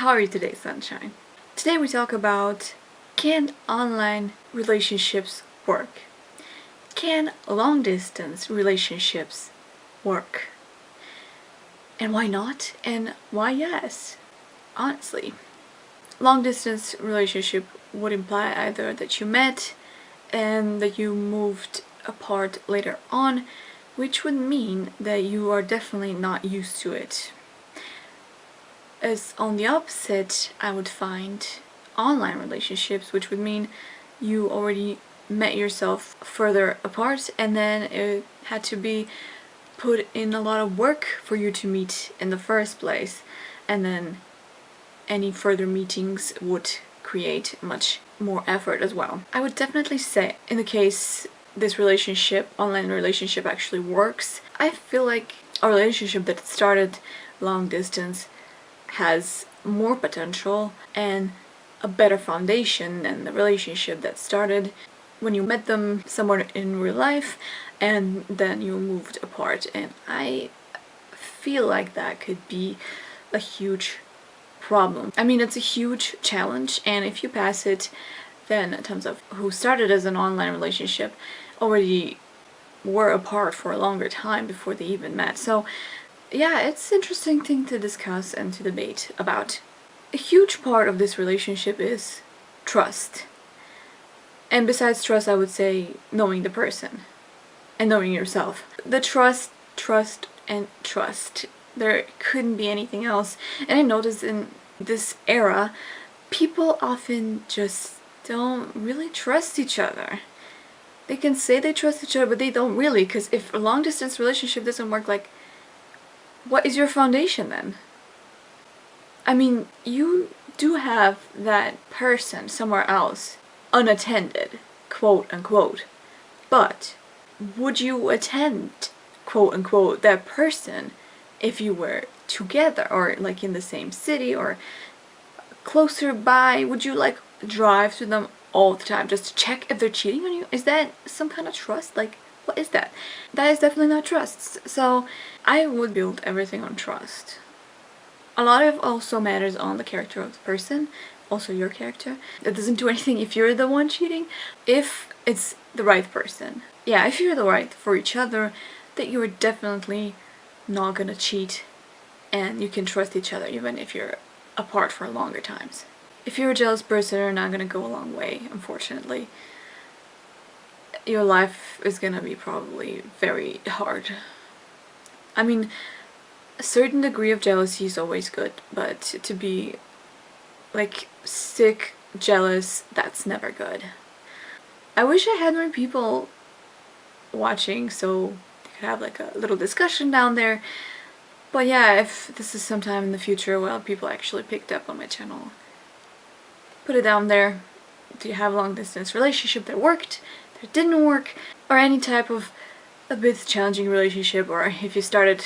how are you today, sunshine? Today we talk about, can online relationships work? Can long-distance relationships work? And why not? And why yes? Honestly, long-distance relationship would imply either that you met and that you moved apart later on, which would mean that you are definitely not used to it. As on the opposite, I would find online relationships, which would mean you already met yourself further apart and then it had to be put in a lot of work for you to meet in the first place, and then any further meetings would create much more effort as well. I would definitely say in the case this online relationship actually works, I feel like a relationship that started long distance has more potential and a better foundation than the relationship that started when you met them somewhere in real life and then you moved apart. And I feel like that could be a huge problem. I mean, it's a huge challenge, and if you pass it, then in terms of who started as an online relationship already were apart for a longer time before they even met. So yeah, it's an interesting thing to discuss and to debate about. A huge part of this relationship is trust. And besides trust, I would say knowing the person and knowing yourself. The trust, and trust. There couldn't be anything else. And I noticed in this era, people often just don't really trust each other. They can say they trust each other, but they don't really, because if a long distance relationship doesn't work, like, what is your foundation then? I mean, you do have that person somewhere else, unattended, quote unquote, but would you attend, quote unquote, that person if you were together or like in the same city or closer by? Would you like drive to them all the time just to check if they're cheating on you? Is that some kind of trust? Like, what is that? That is definitely not trust. So I would build everything on trust. A lot of it also matters on the character of the person, also your character. That doesn't do anything if you're the one cheating, if it's the right person. Yeah, if you're the right for each other, that you're definitely not gonna cheat and you can trust each other even if you're apart for longer times. If you're a jealous person, you're not gonna go a long way, unfortunately. Your life is gonna be probably very hard. I mean, a certain degree of jealousy is always good, but to be like sick jealous, that's never good. I wish I had more people watching so they could have like a little discussion down there. But yeah, if this is sometime in the future, well, people actually picked up on my channel, put it down there. Do you have a long distance relationship that worked, that didn't work, or any type of a bit challenging relationship, or if you started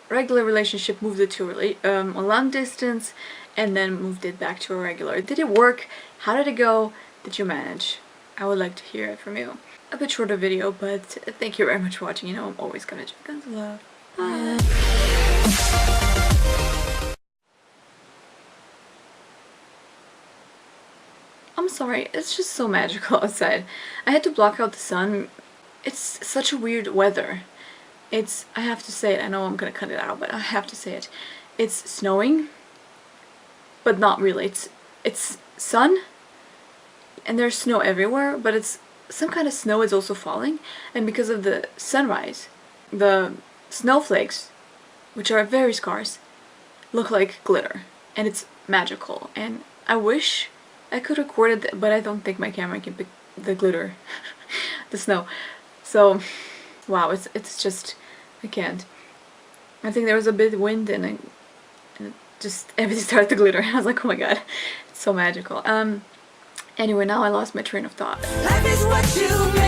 a regular relationship, moved it to a long distance, and then moved it back to a regular. Did it work? How did it go? Did you manage? I would like to hear it from you. A bit shorter video, but thank you very much for watching. You know, I'm always gonna check guns love. Bye. I'm sorry, it's just so magical outside. I had to block out the sun. It's such a weird weather. I have to say it, I know I'm gonna cut it out, but I have to say it. It's snowing, but not really. It's sun, and there's snow everywhere, but it's some kind of snow is also falling, and because of the sunrise, the snowflakes, which are very scarce, look like glitter, and it's magical. And I wish I could record it, but I don't think my camera can pick the glitter, the snow. So, wow, it's just, I can't. I think there was a bit of wind and it just everything started to glitter. I was like, oh my god, it's so magical. Anyway, now I lost my train of thought. Life is what you make.